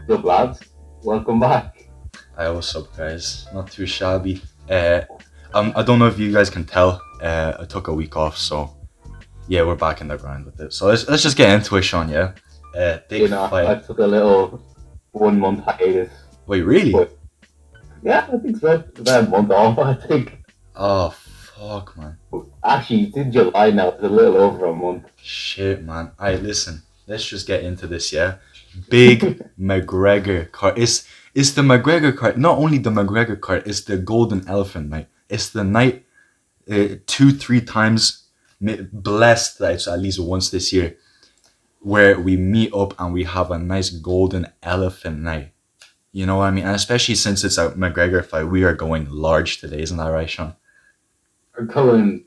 Good lads, welcome back. Hi, what's up, guys? Not too shabby. I don't know if you guys can tell. I took a week off, so yeah, we're back in the grind with it. So let's just get into it, Sean. Yeah. Big I fight. took a little 1 month hiatus, Wait, really? but yeah, I think so. About a month off, I think. Oh fuck, man. Actually, it's in July now. It's a little over a month. Shit, man. Alright, listen. Let's just get into this. Yeah. Big McGregor card. It's the McGregor card. Not only the McGregor card. It's the Golden Elephant night. It's the night 2-3 times blessed that it's at least once this year where we meet up and we have a nice golden elephant night. You know what I mean? And especially since it's a McGregor fight, we are going large today, isn't that right, Sean? We're going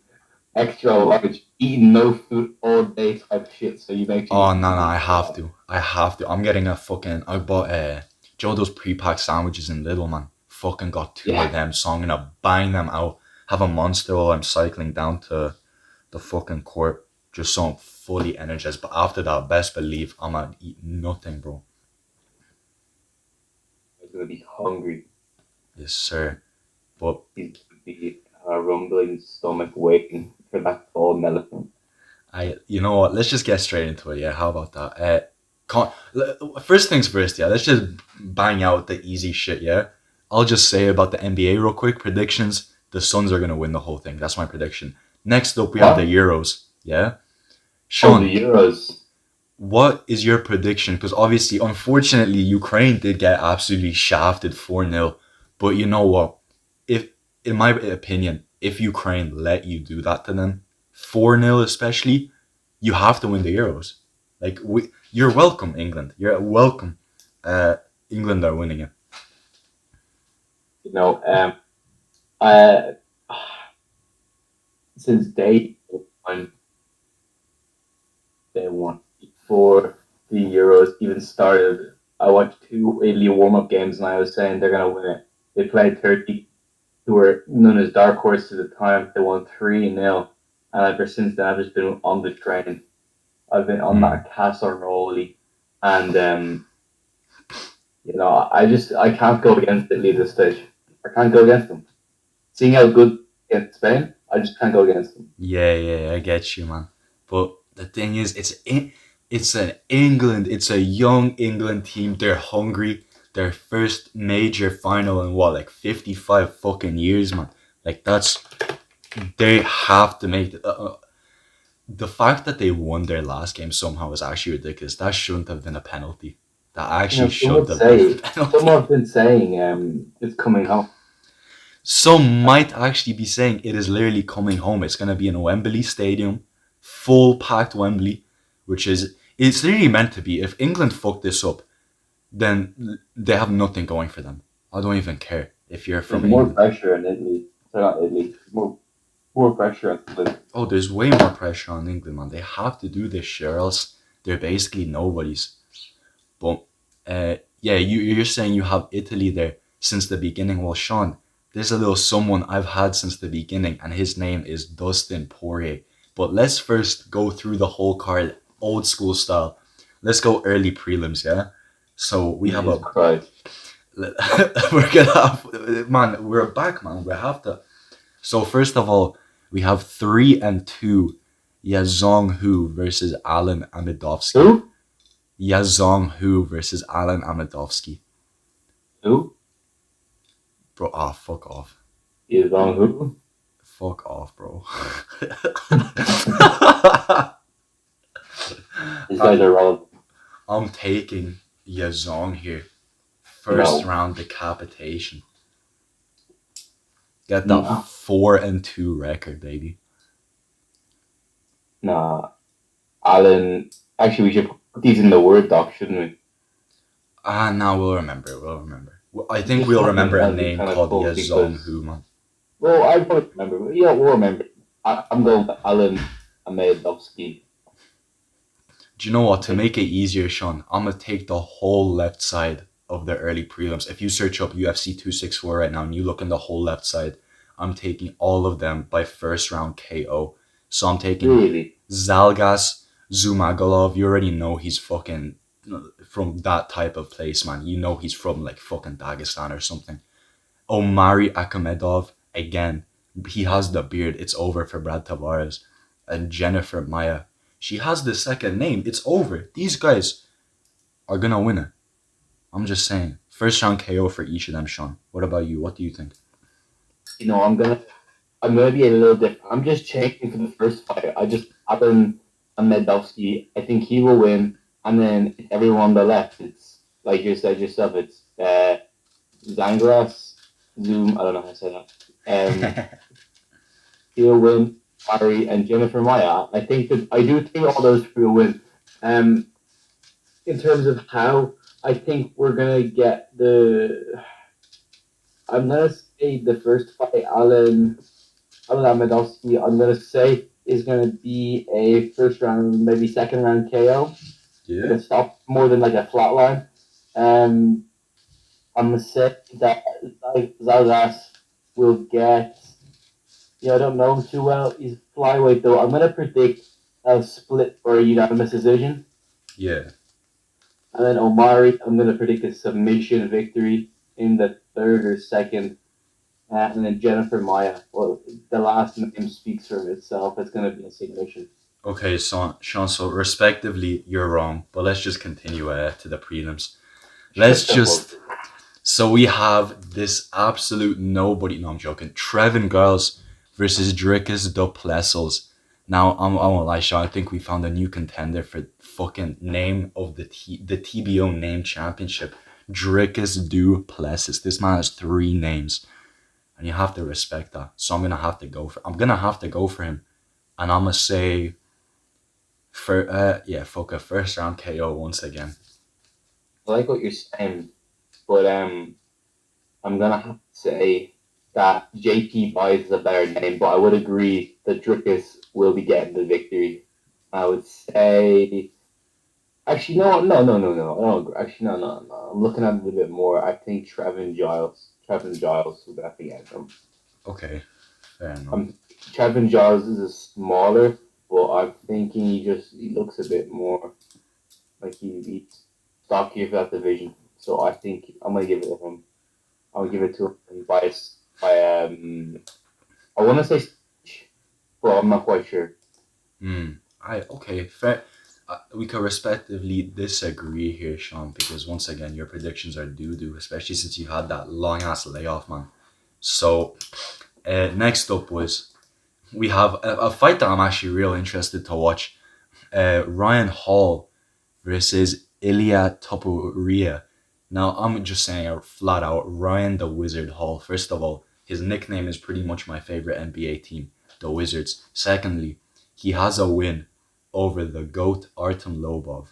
extra large, eating no food all day type shit. So you make sure Oh you no, eat no, it. I have to. I have to. I'm getting a fucking. I bought Joe those pre-packed sandwiches in Little, man. Fucking got two of Yeah, them, so I'm gonna bang them out. Have a monster while I'm cycling down to the fucking court, just so I'm fully energized. But after that, best believe I'm gonna eat nothing, bro. I'm gonna be hungry. Yes, sir. But He's gonna be rumbling stomach, waiting for that golden elephant. you know what? Let's just get straight into it. Yeah, how about that? First things first. Yeah, let's just bang out the easy shit. Yeah, I'll just say about the NBA real quick predictions. The Suns are gonna win the whole thing. That's my prediction. Next up, we have the What? Euros. Yeah, Oh, Sean, the Euros. what is your prediction? Because obviously, unfortunately, Ukraine did get absolutely shafted 4-0. But you know what? If, in my opinion, if Ukraine let you do that to them, 4-0 especially, you have to win the Euros. You're welcome, England. You're welcome. Uh, England are winning it. You know, uh, since one, day one, before the Euros even started, I watched two Italy warm-up games, and I was saying they're gonna win it. They played Turkey, who were known as dark horses at the time. They won 3-0, and ever since then, I've just been on the train. I've been on Mm. that casserole, and I can't go against Italy at this stage. I can't go against them. Seeing how good against Spain, I just can't go against them. Yeah, yeah, I get you, man. But the thing is, it's an England, it's a young England team. They're hungry. Their first major final in what, like 55 fucking years, man. Like that's they have to make it. The fact that they won their last game somehow is actually ridiculous. That shouldn't have been a penalty. That You actually know, shouldn't have been a some penalty. have been saying it's coming home. Some might actually be saying it is literally coming home. It's gonna be in Wembley Stadium, full packed Wembley, which is it's literally meant to be. If England fuck this up, then they have nothing going for them. I don't even care if you're There's from more England. pressure in Italy. Sorry, not Italy. More pressure on England. Oh, there's way more pressure on England, man. They have to do this shit, or else they're basically nobodies. But yeah, you're saying you have Italy there since the beginning. Well, Sean, there's a little someone I've had since the beginning, and his name is Dustin Poirier. But let's first go through the whole card, old school style. Let's go early prelims, yeah. So we have Jesus a Christ. we're gonna have man, we're back, man. We have to. So first of all, we have 3-2, Yazong Hu versus Alan Amidovsky. Who? Yazong Hu versus Alan Amidovsky. Who? Bro, ah, fuck off. Is on who? Fuck off, bro. These guys are all I'm taking Yazong here. First no, round decapitation. Get that no, 4-2 record, baby. no. Alan. Actually, we should put these in the word doc, shouldn't we? Ah, now we'll remember. We'll remember. I think Just we'll something remember a that'd be name kind of called cool Yazong because Hu, man. well, I won't remember. But yeah, we'll remember. I'm going with Alan Amedovsky. Do you know what? To make it easier, Sean, I'm gonna take the whole left side of the early prelims. If you search up UFC 264 right now and you look in the whole left side, I'm taking all of them by first round KO. So I'm taking Really? Zalgas Zumagulov. You already know he's fucking from that type of place, man. You know he's from like fucking Dagestan or something. Omari Akhmedov, again, he has the beard. It's over for Brad Tavares. And Jennifer Maya, she has the second name. It's over. These guys are gonna win it. I'm just saying. First round KO for each of them, Sean. What about you? What do you think? You know, I'm gonna be a little different. I'm just checking for the first fight. I just happen Medovsky. I think he will win, and then everyone on the left. It's like you said yourself. It's Zangras, Zoom. I don't know how to say that. He'll win. Ari and Jennifer Maya. I think that I do think all those three will win. Um, in terms of how, I think we're gonna get the. I'm gonna say the first fight, Alan Amedovsky, I'm gonna say is gonna be a first round, maybe second round KO. Like Yeah. a stop more than like a flat line. Um, I'm gonna say that Zalgas will get. Yeah, I don't know him too well. He's flyweight though. I'm gonna predict a split or a unanimous decision. Yeah. And then Omari, I'm gonna predict a submission victory in the third or second. And then Jennifer Maya. Well, the last name speaks for itself. It's gonna be a submission. Okay, so Sean, so respectively, you're wrong, but let's just continue to the prelims. Let's Shut the just. fuck. So we have this absolute nobody. No, I'm joking. Trevin Girls versus Dricus Duplessis. Now, I won't lie, Sean. I think we found a new contender for fucking name of the TBO name championship. Dricus Duplessis. This man has 3 names, and you have to respect that. So I'm gonna have to go for. I'm gonna have to go for him, and I'm gonna say for fuck a first round KO once again. I like what you're saying, but I'm gonna have to say that JP Buys is a better name, but I would agree that Drickus will be getting the victory. I would say. Actually, no. I don't. Actually, no. I'm looking at it a little bit more. I think Trevin Giles will definitely get them. Okay, fair enough. Um, Trevin Giles is a smaller, but I'm thinking he looks a bit more like he's stockier for that division. So I think I'm gonna give it to him. I'll give it to him by I want to say, but I'm not quite sure. Okay, fair. We could respectively disagree here, Sean, because once again, your predictions are doo-doo, especially since you had that long-ass layoff, man. So, next up was, we have a fight that I'm actually real interested to watch. Ryan Hall versus Ilya Topuria. Now, I'm just saying flat out, Ryan the Wizard Hall. First of all, his nickname is pretty much my favorite NBA team, the Wizards. Secondly, he has a win over the GOAT Artem Lobov.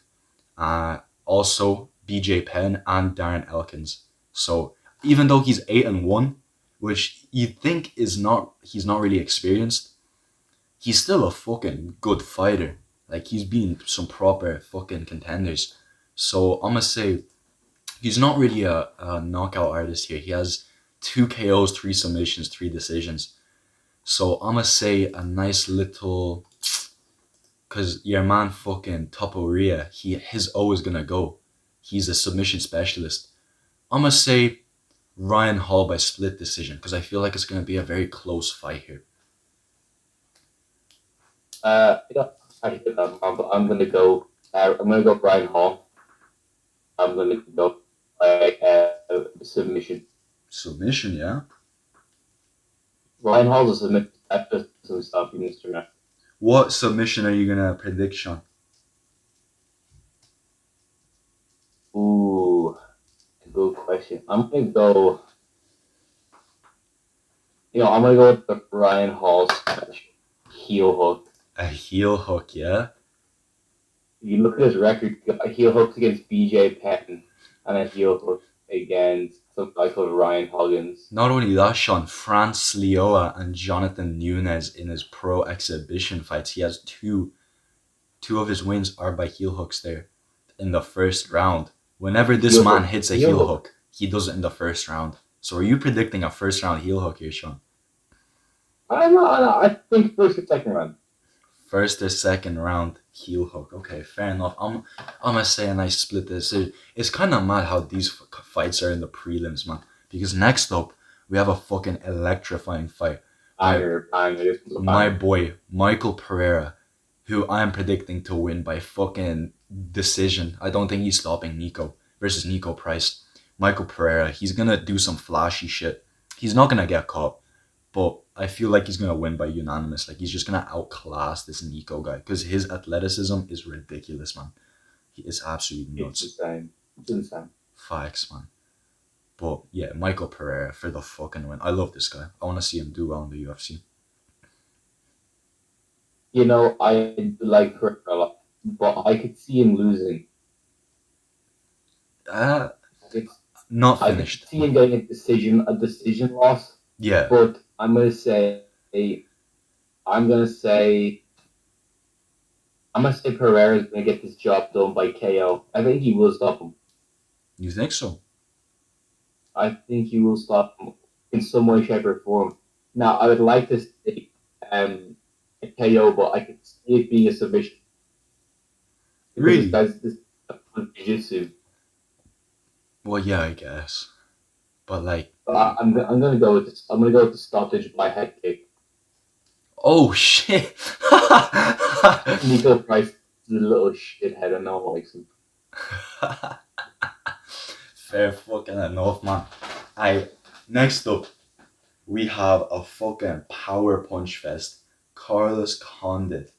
Also, BJ Penn and Darren Elkins. So even though he's 8-1, which you think he's not really experienced, he's still a fucking good fighter. Like he's been some proper fucking contenders. So I'm gonna say he's not really a knockout artist here. He has 2 KOs, 3 submissions, 3 decisions. So I'm gonna say a nice little, cause your man fucking Topuria, his O is gonna go. He's a submission specialist. I'm gonna say Ryan Hall by split decision, cause I feel like it's gonna be a very close fight here. Yeah, I'm gonna go. I'm gonna go Brian Hall. I'm gonna go by submission. Submission, yeah. Ryan Hall's a submission. That just doesn't stop you, Mister. What submission are you gonna predict, Sean? Ooh, good question. I'm gonna go. I'm gonna go with the Ryan Hall special heel hook. A heel hook, yeah. If you look at his record, he got a heel hook against BJ Penn and a heel hook against some guy called Ryan Huggins. Not only that, Sean, France Lioa and Jonathan Nunez in his pro exhibition fights. He has two of his wins are by heel hooks there in the first round. Whenever this man hits a heel hook, he does it in the first round. So are you predicting a first round heel hook here, Sean? I don't know. I think first or second round. First or second round heel hook. Okay, fair enough. I'm gonna say a nice split decision. It's kind of mad how these fights are in the prelims, man. Because next up we have a fucking electrifying fight. My Banger, banger. This was a my banger. boy Michael Pereira, who I'm predicting to win by fucking decision. I don't think he's stopping Nico versus Nico Price. Michael Pereira, he's gonna do some flashy shit. He's not gonna get caught, but I feel like he's gonna win by unanimous. Like he's just gonna outclass this Nico guy because his athleticism is ridiculous, man. He is absolutely It's nuts. insane. It's insane. Facts, man. But yeah, Michael Pereira for the fucking win. I love this guy. I want to see him do well in the UFC. You know, I like Pereira a lot, but I could see him losing. Uh, I could, Not I could finished. see him getting a decision loss. Yeah, But I'm gonna say, I'm gonna say Pereira's gonna get this job done by KO. I think he will stop him. you think so? I think he will stop him in some way, shape, or form. Now, I would like to say a KO, but I could see it being a submission because Really? this jiu-jitsu. Well, yeah, I guess. But like, I'm gonna go with this. I'm gonna go with the stoppage by head kick. oh shit! Nico Price is a little shithead, and no one likes him. Fair fucking enough, man. I Next up we have a fucking power punch fest. Carlos Condit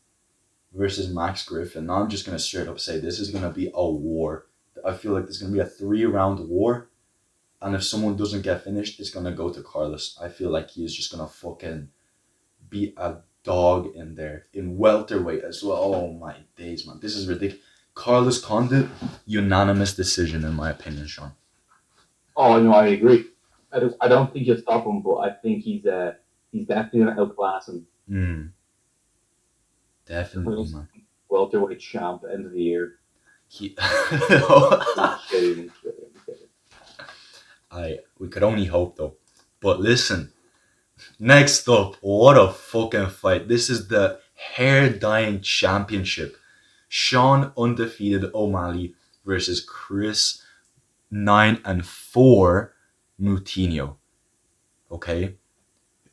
versus Max Griffin. Now I'm just gonna straight up say this is gonna be a war. I feel like there's gonna be a 3-round war, and if someone doesn't get finished, it's gonna go to Carlos. I feel like he is just gonna fucking be a dog in there in welterweight as well. Oh my days, man, this is ridiculous. Carlos Condit, unanimous decision in my opinion, Sean. Oh no, I agree. I don't think he'll stop him, but I think he's definitely gonna outclass him. Mm, definitely, man. Welterweight champ end of the year. He, I'm kidding. we could only hope though. But listen, next up, what a fucking fight! This is the hair dyeing championship. Sean undefeated O'Malley versus Chris 9-4 Moutinho. Okay,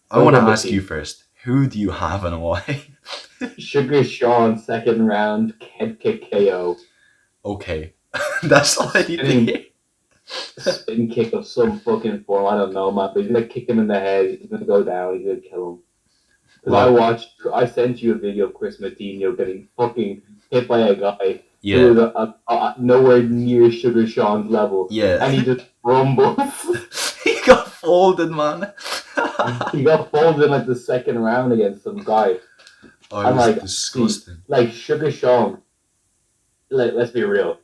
I want to ask you first. Who do you have and why? Sugar Sean second round head kick KO. Okay, that's all I need to hear. Spin kick of some fucking form. I don't know, man. But he's gonna kick him in the head. He's gonna go down. He's gonna kill him. Because I sent you a video of Chris Moutinho getting fucking hit by a guy who was nowhere near Sugar Sean's level. Yeah. And he just rumbles. He got folded, man. He got folded in like the second round against some guy. Oh, it was disgusting. Like Sugar Sean, like, let's be real.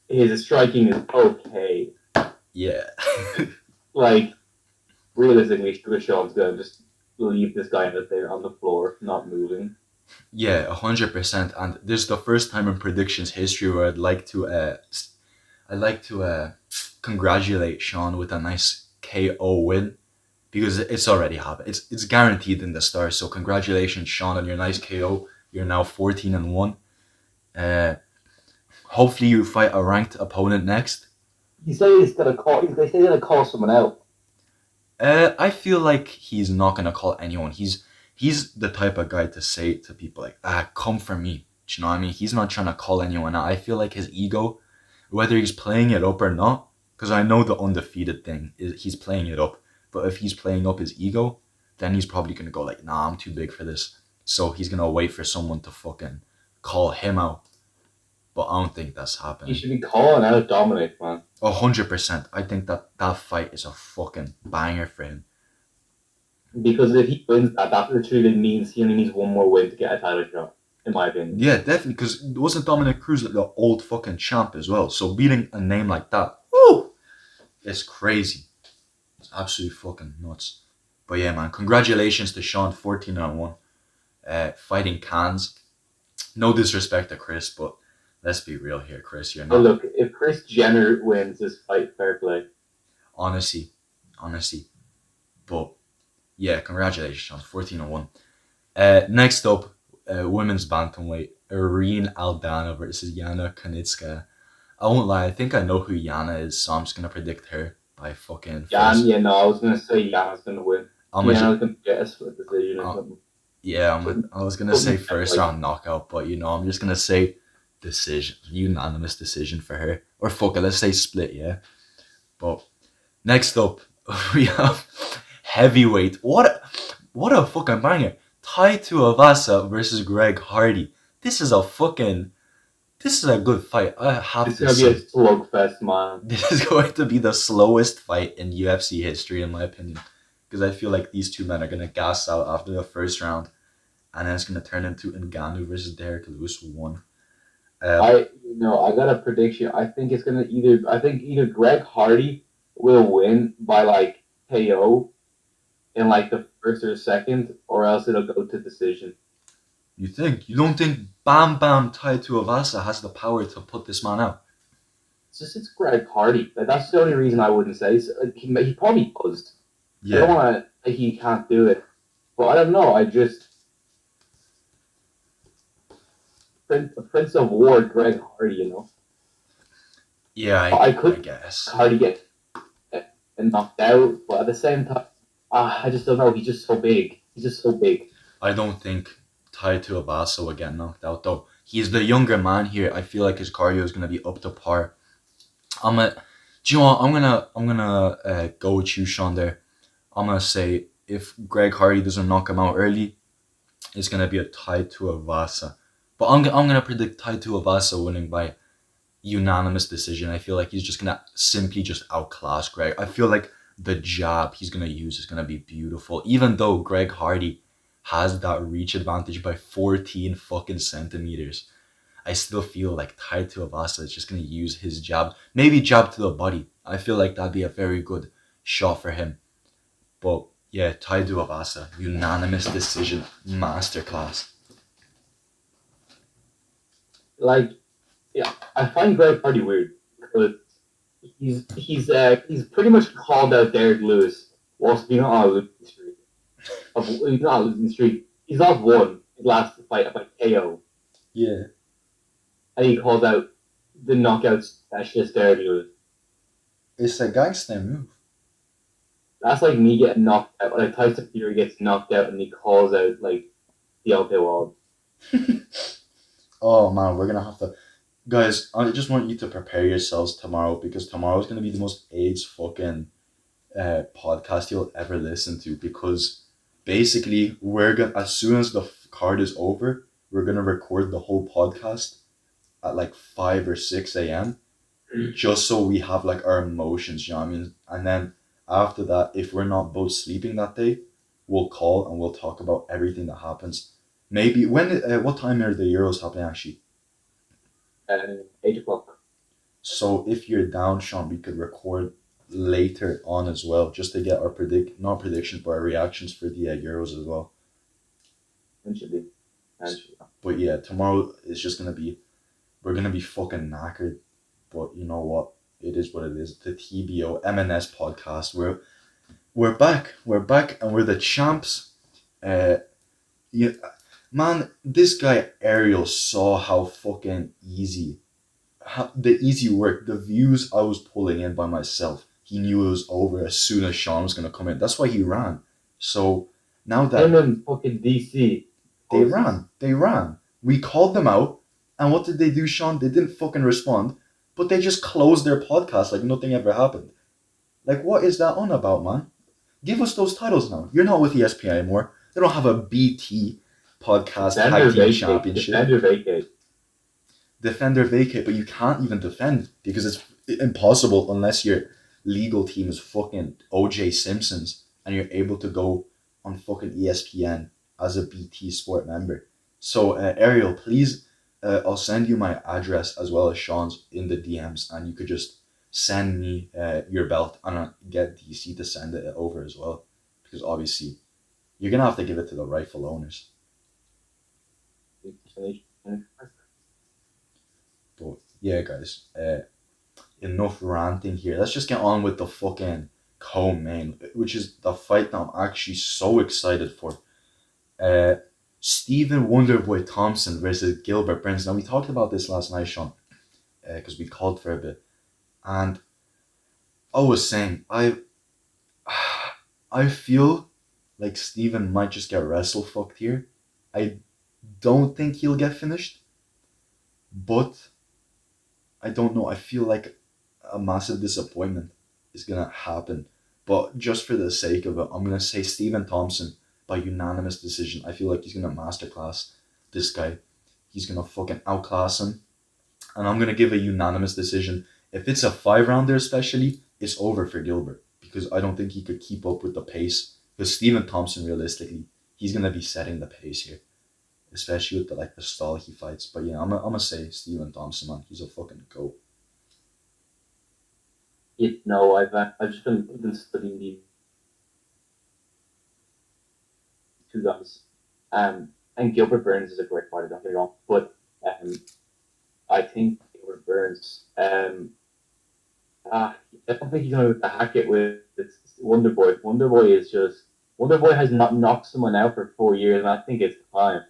His striking is okay. Yeah. Like, realistically, Sugar Sean's gonna just leave this guy out there on the floor, not moving. Yeah, 100%. And this is the first time in predictions history where I'd like to congratulate Sean with a nice KO win, because it's already happened. It's guaranteed in the start. So congratulations, Sean, on your nice KO. You're now 14-1. Hopefully you fight a ranked opponent next. He said he's gonna call. They say he's gonna call someone out. I feel like he's not gonna call anyone. He's the type of guy to say to people like, come for me. Do you know what I mean? He's not trying to call anyone out. I feel like his ego, whether he's playing it up or not, because I know the undefeated thing is he's playing it up. But if he's playing up his ego, then he's probably gonna go like, nah, I'm too big for this. So he's gonna wait for someone to fucking call him out. But I don't think that's happening. He should be calling out Dominic, man. 100%. I think that fight is a fucking banger for him. Because if he wins that literally means he only needs one more win to get a title shot, in my opinion. Yeah, definitely. Because wasn't Dominic Cruz like the old fucking champ as well? So beating a name like that, woo, it's crazy. It's absolutely fucking nuts. But yeah, man, congratulations to Sean, 14-1. Fighting cans. No disrespect to Chris, but let's be real here, Chris. You're not. But look, if Chris Jenner wins this fight, fair play. Honestly. But yeah, congratulations, Sean, 14-1. Next up, women's bantamweight, Irene Aldana versus Yana Konitskaya. I won't lie, I think I know who Yana is, so I'm just gonna predict her by fucking Jan, first. yeah, no, I was gonna say Jan's gonna win. I'm gonna, Jan's gonna get a split decision or uh, something. yeah, Something, I was gonna say something first like round knockout, but I'm just gonna say decision, unanimous decision for her. Or fuck it, let's say split, yeah. But next up, we have heavyweight. What a fucking banger! Tai Tuivasa versus Greg Hardy. This is a fucking this is a good fight. I have it's to gonna be a say, slugfest, man. this is going to be the slowest fight in UFC history, in my opinion, because I feel like these two men are gonna gas out after the first round, and then it's gonna turn into Ngannou versus Derek Lewis 1. Uh, I got a prediction. I think either Greg Hardy will win by like KO in like the first or second, or else it'll go to decision. you don't think Bam Bam Tai Tuivasa has the power to put this man out? It's Greg Hardy. Like, that's the only reason I wouldn't say. So, like, he probably does. I don't Yeah, want to. Like, he can't do it, but I don't know. I just Prince of War, Greg Hardy. yeah, I I could guess. Hardy get knocked out, but at the same time, I just don't know. He's just so big. He's just so big. I don't think Tai Tuivasa will get knocked out though. He's the younger man here. I feel like his cardio is gonna be up to par. I'm a, do you know what? I'm gonna go with you, Sean. There, I'm gonna say if Greg Hardy doesn't knock him out early, it's gonna be a Tai Tuivasa. But I'm gonna predict Tai Tuivasa winning by unanimous decision. I feel like he's just gonna simply just outclass Greg. I feel like the jab he's gonna use is gonna be beautiful. Even though Greg Hardy has that reach advantage by 14 fucking centimeters, I still feel like Tai Tuivasa is just gonna use his jab, maybe jab to the body. I feel like that'd be a very good shot for him. But yeah, Tai Tuivasa, unanimous decision, masterclass. Like, yeah, I find Greg Hardy weird because he's pretty much called out Derek Lewis whilst being on a losing streak. He's not a losing streak. He's not won his last fight by KO, Yeah, and he called out the knockout specialist Derek Lewis. it's a gangster move. That's like me getting knocked out. Like Tyson Fury gets knocked out and he calls out like Deontay Wilder. Oh man, we're gonna have to, guys. I just want you to prepare yourselves tomorrow because tomorrow is gonna be the most AIDS fucking podcast you'll ever listen to. Because basically, we're gonna as soon as the card is over, we're gonna record the whole podcast at like 5 or 6 a.m. just so we have like our emotions. You know what I mean? And then after that, if we're not both sleeping that day, we'll call and we'll talk about everything that happens. Maybe what time are the Euros happening actually? 8 o'clock. So if you're down, Sean, we could record later on as well, just to get our not predictions, but our reactions for the Euros as well. Eventually. Eventually. But yeah, tomorrow is just gonna be, we're gonna be fucking knackered. But you know what? It is what it is. The TBO MNS podcast. We're back. We're back, and we're the champs. Yeah, man, this guy Ariel saw how fucking easy, the easy work, the views I was pulling in by myself. He knew it was over as soon as Sean was gonna come in. That's why he ran. So now Him that and fucking DC. they ran. We called them out, and what did they do, Sean? They didn't fucking respond, but they just closed their podcast like nothing ever happened. Like, what is that on about, man? Give us those titles now. You're not with ESPN anymore. They don't have a BT podcast tag team championship. Defender vacate. Defender vacate, but you can't even defend because it's impossible unless your legal team is fucking OJ Simpson's and you're able to go on fucking ESPN as a BT Sport member. So Ariel, please, I'll send you my address as well as Sean's in the DMs, and you could just send me your belt and I'll get DC to send it over as well, because obviously you're gonna have to give it to the rightful owners. But yeah, guys, enough ranting here. Let's just get on with the fucking co-main, which is the fight that I'm actually so excited for. Stephen Wonderboy Thompson versus Gilbert Burns. Now we talked about this last night, Sean, because we called for a bit, and I was saying I feel like Stephen might just get wrestle fucked here. I don't think he'll get finished, but I don't know. I feel like a massive disappointment is gonna happen. But just for the sake of it, I'm gonna say Stephen Thompson by unanimous decision. I feel like he's gonna masterclass this guy. He's gonna fucking outclass him. And I'm gonna give a unanimous decision. If it's a 5 rounder especially, it's over for Gilbert. Because I don't think he could keep up with the pace. Because Stephen Thompson realistically, he's gonna be setting the pace here. Especially with the style he fights. But yeah, I'm gonna say Stephen Thompson, man. He's a fucking goat. I've just been studying these two guys. And Gilbert Burns is a great fighter, don't get me wrong, but um, I think Gilbert Burns. I don't think he's going to hack it with Wonderboy. Wonderboy has not knocked someone out for 4 years, and I think it's time.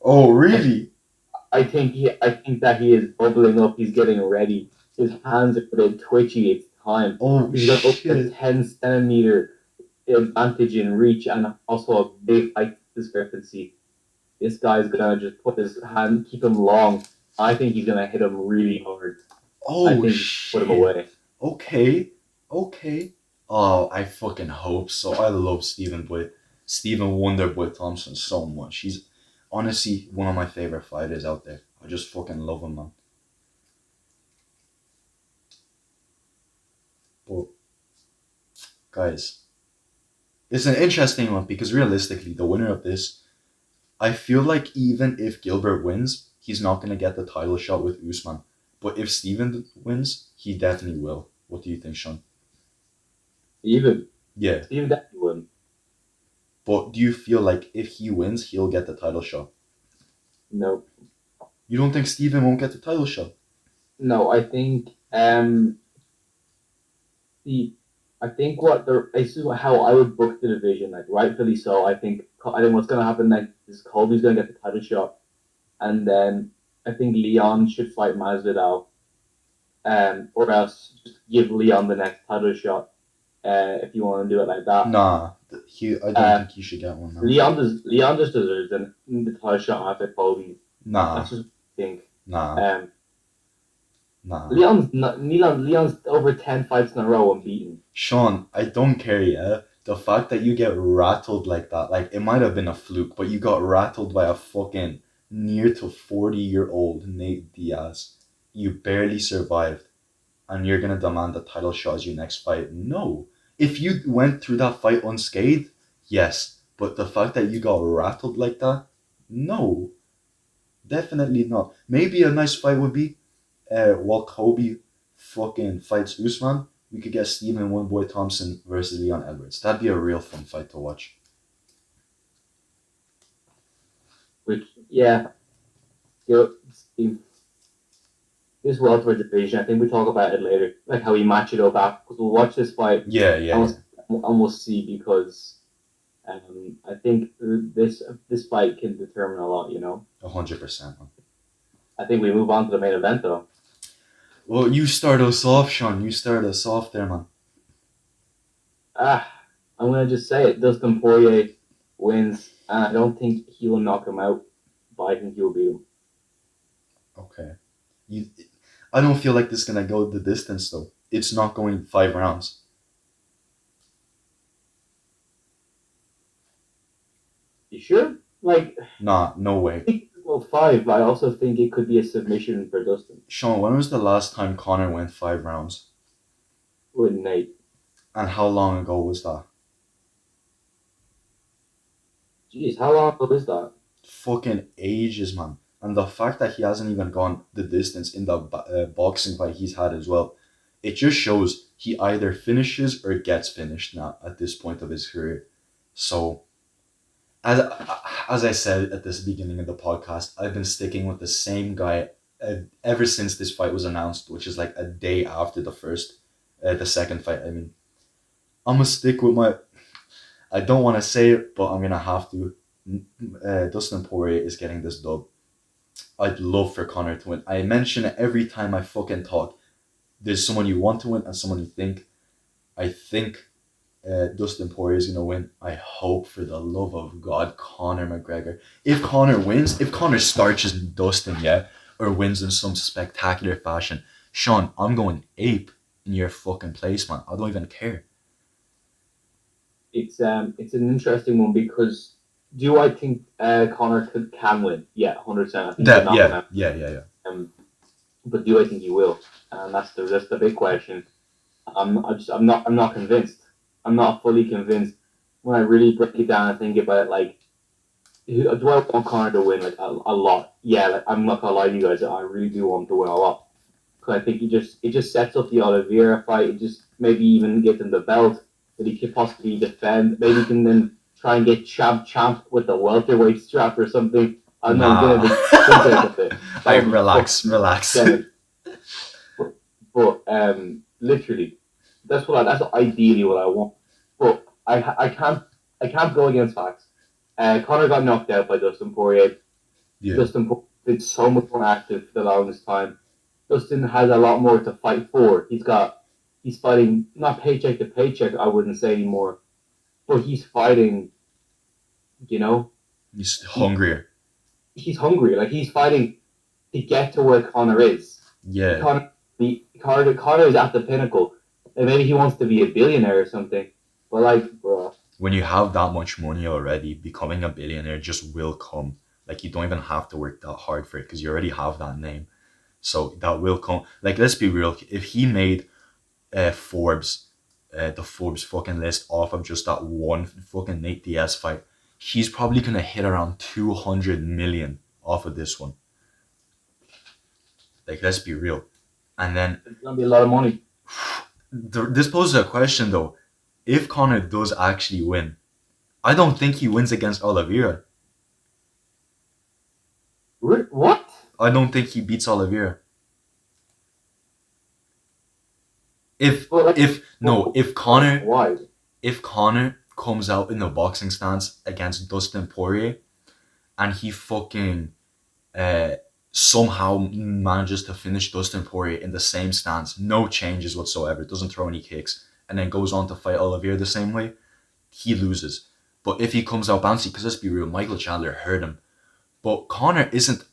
Oh, I, really? I think that he is bubbling up. He's getting ready. His hands are getting twitchy. It's time. Oh, He's got up to shit. 10 centimeter advantage in reach, and also a big height discrepancy. This guy's gonna just put his hand, keep him long. I think he's gonna hit him really hard. I Oh, think he's put him shit. away. Okay. Okay. Oh, I fucking hope so. I love Stephen Wonderboy Thompson so much. He's honestly one of my favorite fighters out there. I just fucking love him, man. But guys, it's an interesting one because realistically, the winner of this, I feel like even if Gilbert wins, he's not gonna get the title shot with Usman. But if Steven wins, he definitely will. What do you think, Sean? Even Yeah. Even that win. But do you feel like if he wins, he'll get the title shot? No, You don't think Steven won't get the title shot? no. The I think what the this is how I would book the division. Like rightfully so. I think what's gonna happen next is Colby's gonna get the title shot, and then I think Leon should fight Masvidal, or else just give Leon the next title shot. If you want to do it like that. Nah, I don't Uh, think he should get one now. Leon just deserves the title shot after Colby. Nah, That's just what I think. nah, Um, nah. Leon's over 10 fights in a row unbeaten. Sean, I don't care, yeah? The fact that you get rattled like that, like it might have been a fluke, but you got rattled by a fucking near to 40-year-old Nate Diaz. You barely survived, and you're gonna demand the title shot as your next fight. No. If you went through that fight unscathed, yes. But the fact that you got rattled like that, no. Definitely not. Maybe a nice fight would be while Kobe fucking fights Usman, we could get Stephen One Boy Thompson versus Leon Edwards. That'd be a real fun fight to watch. Which, yeah, this welterweight division. I think we talk about it later, like how we match it up after. Because we'll watch this fight Yeah, yeah, yeah. and we'll see because I think this fight can determine a lot. 100%. Man. I think we move on to the main event though. Well, you start us off, Sean. You start us off there, man. Ah, I'm gonna just say it. Dustin Poirier wins, and I don't think he will knock him out, but I think he will beat him. Okay. You, I don't feel like this is gonna go the distance though. It's not going 5 rounds. You sure? Like, Nah, no way. well, five, but I also think it could be a submission for Dustin Sean, when was the last time Connor went 5 rounds? with Nate. And how long ago was that? Jeez, how long ago is that? Fucking ages, man. And the fact that he hasn't even gone the distance in the boxing fight he's had as well, it just shows he either finishes or gets finished now at this point of his career. So, as as I said at this beginning of the podcast, I've been sticking with the same guy ever since this fight was announced, which is like a day after the second fight. I mean, I'm gonna stick with my. I don't want to say it, but I'm gonna have to. Dustin Poirier is getting this dub. I'd love for Conor to win. I mention it every time I fucking talk. There's someone you want to win and someone you think. I think Dustin Poirier is gonna win. I hope for the love of God, Conor McGregor. If Conor wins, if Conor starches Dustin, yeah, or wins in some spectacular fashion, Sean, I'm going ape in your fucking place, man. I don't even care. It's an interesting one because do I think Connor can win? Yeah, 100%. I think he can That knock him yeah, out. yeah, yeah, yeah. But do I think he will? And that's the big question. I'm not convinced. I'm not fully convinced. When I really break it down and think about it, like, do I want Connor to win? Like a lot? Yeah, like I'm not gonna lie to you guys. I really do want him to win a lot. Because I think it just sets up the Oliveira fight. It just maybe even get him the belt that he could possibly defend. Maybe he can then try and get champ with the welterweight strap or something. I don't know. I'm getting Nah. a bit excited with it. That I would be relax, fucking relax. insane. But literally, that's ideally what I want. But I can't go against facts. Connor got knocked out by Dustin Poirier. Yeah. Dustin Poirier been so much more active for the longest time. Dustin has a lot more to fight for. He's fighting not paycheck to paycheck, I wouldn't say anymore, but he's fighting. You know, He's he hungrier. he's hungry. Like he's fighting to get to where Connor is. Yeah. Connor is at the pinnacle, and maybe he wants to be a billionaire or something. But like, bro, When you have that much money already, becoming a billionaire just will come. Like you don't even have to work that hard for it because you already have that name. So that will come. Like let's be real. If he made the Forbes fucking list off of just that one fucking Nate Diaz fight, he's probably gonna hit around 200 million off of this one. Like let's be real. And then it's gonna be a lot of money. this poses a question though. If Conor does actually win, I don't think he wins against Oliveira. What? I don't think he beats Oliveira. If Well, like, if no, why? if Conor comes out in the boxing stance against Dustin Poirier and he fucking uh, somehow manages to finish Dustin Poirier in the same stance, no changes whatsoever, doesn't throw any kicks, and then goes on to fight Oliveira the same way, he loses. But if he comes out bouncy, because let's be real, Michael Chandler hurt him. But Conor isn't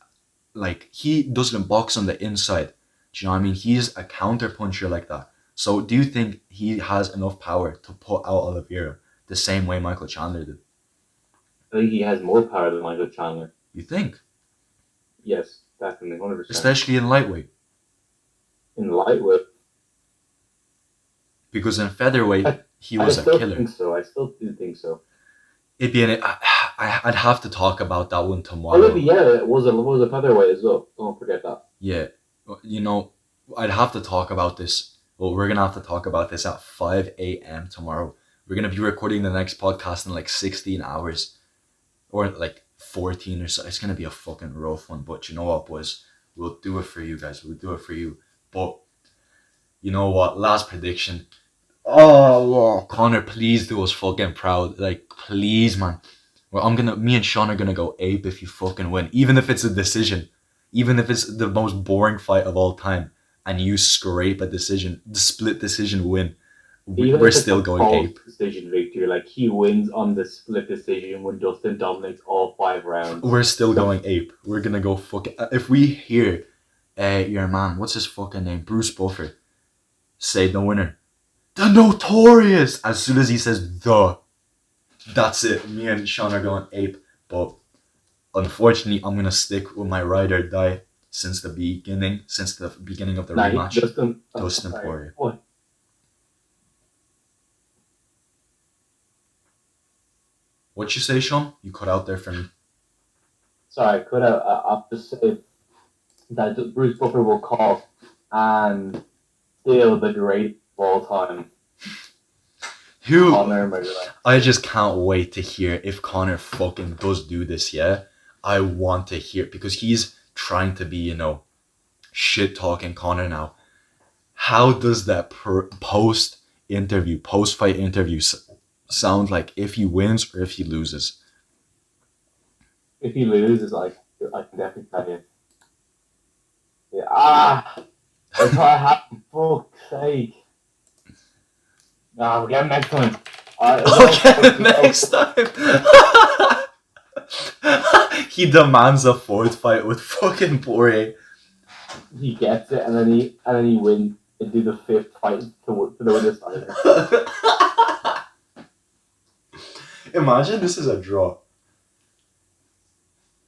like he doesn't box on the inside. Do you know what I mean? He's a counter puncher like that. So do you think he has enough power to put out Oliveira the same way Michael Chandler did? I think he has more power than Michael Chandler. You think? Yes, definitely, 100%. Especially in lightweight. In lightweight, Because in featherweight, he I was a still killer. think so. I still do think so. It'd be I'd have to talk about that one Oh, tomorrow. yeah, it was a featherweight as well. Don't forget that. Yeah. You know, I'd have to talk about this. Well, we're going to have to talk about this at 5 a.m. tomorrow. We're going to be recording the next podcast in like 16 hours. Or like 14 or so. It's going to be a fucking rough one. But you know what, boys? We'll do it for you guys. We'll do it for you. But you know what? Last prediction. Oh, Connor, please do us fucking proud. Like, please, man. Well, me and Sean are gonna go ape if you fucking win. Even if it's a decision. Even if it's the most boring fight of all time. And you scrape a decision, the split decision win. Even We're if it's still a going false ape. decision victory, like he wins on the split decision when Dustin dominates all 5 rounds. We're still going ape. We're gonna go fucking... If we hear your man, what's his fucking name? Bruce Buffer. Say the winner. The Notorious! As soon as he says the, that's it. Me and Sean are going ape. But unfortunately, I'm going to stick with my ride or die since the beginning of the rematch. Dustin Poirier. What? What'd you say, Sean? You cut out there for me. Sorry, I could have. I'll just say that Bruce Buffer will call and still the great of all time. Conor McGregor. I just can't wait to hear if Conor fucking does do this, yeah? I want to hear, because he's trying to be, shit talking Conor now. How does that post-fight interview sound like if he wins or if he loses? if he loses, I can definitely tell you. Yeah, I thought I had. Fuck's sake. Nah, we'll get him next time. Okay, next time. He demands a fourth fight with fucking Poirier. He gets it, and then he wins and do the fifth fight to the winner's title. Imagine this is a draw.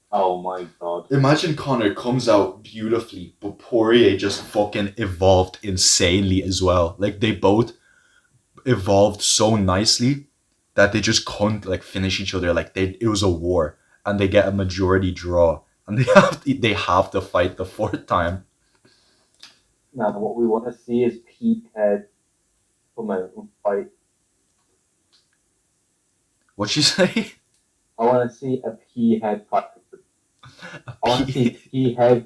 Oh my god. Imagine Conor comes out beautifully, but Poirier just fucking evolved insanely as well. Like they both evolved so nicely that they just couldn't like finish each other. Like it was a war, and they get a majority draw, and they have to fight the fourth time. Now, what we want to see is Pete Head come out and fight. What'd you say? I want to see a P Head fight. I want to see P Head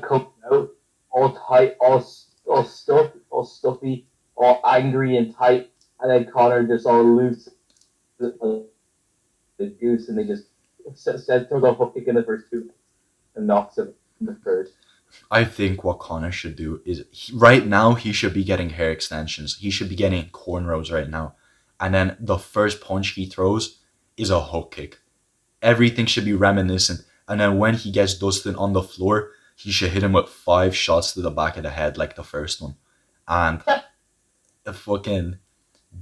come out all tight, all stuffy, all angry and tight, and then Connor just all loose the goose, and they just said throw the hook kick in the first two and knocks him in the first. I think what Connor should do is right now he should be getting hair extensions. He should be getting cornrows right now. And then the first punch he throws is a hook kick. Everything should be reminiscent. And then when he gets Dustin on the floor, he should hit him with 5 shots to the back of the head like the first one. And fucking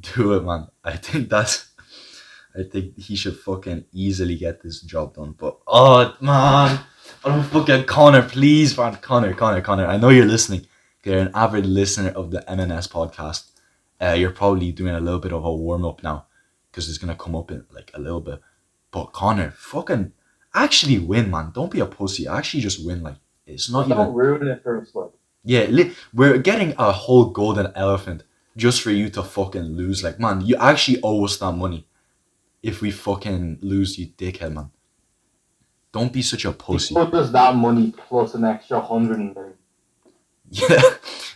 do it, man. I think he should fucking easily get this job done. But oh man, I don't fucking Connor, please, man. Connor. I know you're listening. You're an avid listener of the MNS podcast. You're probably doing a little bit of a warm up now because it's gonna come up in like a little bit. But Connor, fucking actually win, man. Don't be a pussy. Actually, just win. Like it's not Don't even. ruin it for us, like. Yeah, we're getting a whole golden elephant just for you to fucking lose. Like, man, you actually owe us that money. If we fucking lose, you dickhead, man. Don't be such a pussy. He put us that money plus an extra 100 million. Yeah,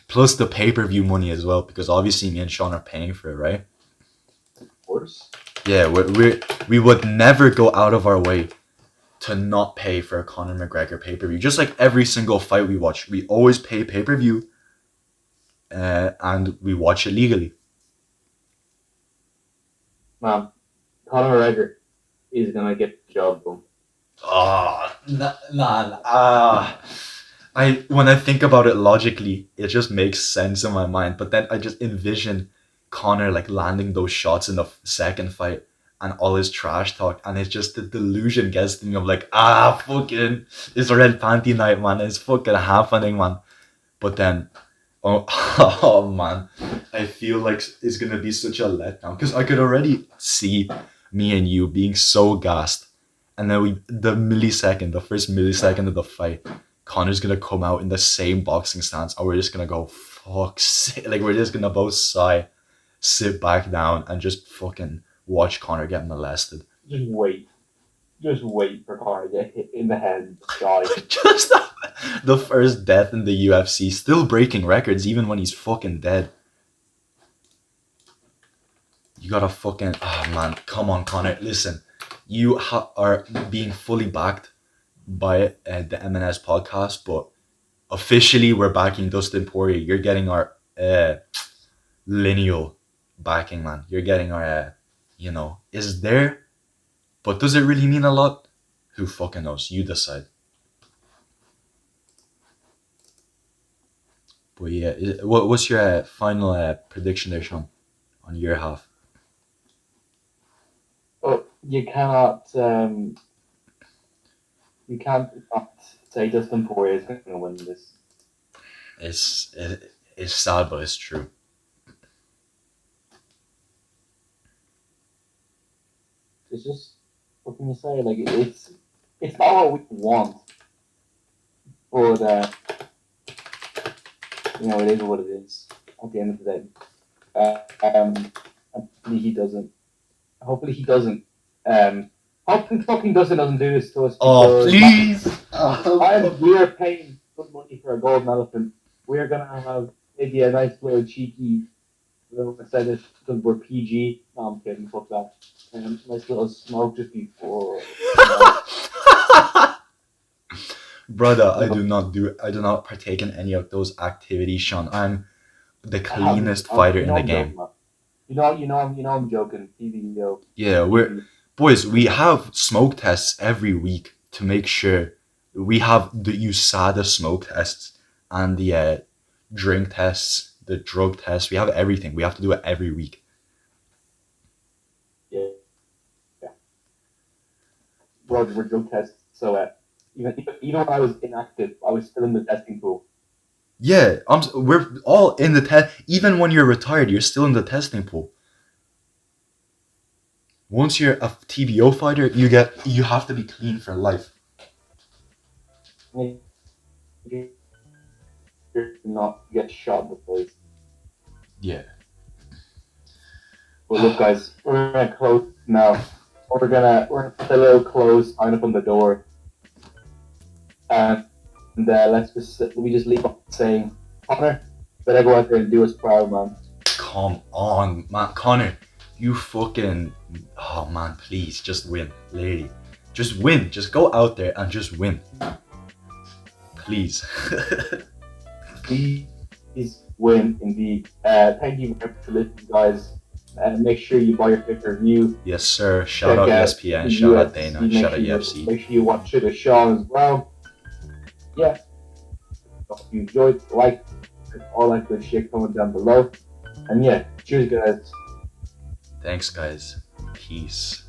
plus the pay-per-view money as well, because obviously me and Sean are paying for it, right? Of course. Yeah, we would never go out of our way to not pay for a Conor McGregor pay-per-view. Just like every single fight we watch, we always pay pay-per-view, and we watch it legally. Man, Conor McGregor is gonna get the job done. When I think about it logically, it just makes sense in my mind. But then I just envision Conor like landing those shots in the second fight and all his trash talk, and it's just the delusion gets to me of like, fucking, it's red panty night, man. It's fucking happening, man. But then, oh man, I feel like it's gonna be such a letdown because I could already see me and you being so gassed, and then the first millisecond of the fight, Conor's gonna come out in the same boxing stance, and we're just gonna go fuck's sake. Like we're just gonna both sigh, sit back down, and just fucking watch Conor get molested. Just wait for Conor to get hit in the head and die. Just the first death in the UFC, still breaking records even when he's fucking dead. You gotta fucking, man, come on, Conor. Listen, you are being fully backed by the MNS podcast, but officially we're backing Dustin Poirier. You're getting our lineal backing, man. You're getting our, is there, but does it really mean a lot? Who fucking knows? You decide. But yeah, what's your final prediction there, Sean, on your half? But you can't say Dustin Poirier is going to win this. It's sad, but it's true. It's just, what can you say? Like it's not what we want, but it is what it is. At the end of the day, hopefully he doesn't. Hopefully fucking Dustin doesn't do this to us. Oh please! We are paying good money for a golden elephant. We are gonna have maybe a nice little cheeky I said this because we're PG. No, I'm kidding. Fuck that. Nice little smoke just before, Brother, you know, I do not partake in any of those activities, Sean. I'm the I have, cleanest fighter you in know, the I'm joking, game. man. I'm joking. PBO, Yeah, PB. boys, we have smoke tests every week to make sure we have the USADA smoke tests and the drink tests, the drug tests. We have everything. We have to do it every week. Yeah, yeah. We're drug tests. So even when I was inactive, I was still in the testing pool. Yeah, we're all in the test. Even when you're retired, you're still in the testing pool. Once you're a TBO fighter, you have to be clean for life. Make sure not get shot in the face. Yeah. But look, guys, we're gonna close now. We're gonna put a little close sign up on the door, and let's just we just leave off saying, Connor, better go out there and do us proud, man. Come on, man. Connor, you fucking. Oh, man, please, just win. Lady. Just win. Just go out there and just win. Please. Please win indeed. Thank you very much for listening, guys. Make sure you buy your fifth review. Yes, sir. Shout Check out out ESPN. the Shout out UFC. Dana. Shout out UFC. Make sure you watch it with Sean as well. Yeah, if you enjoyed, like all that good shit, comment down below. And yeah, cheers, guys. Thanks, guys. Peace.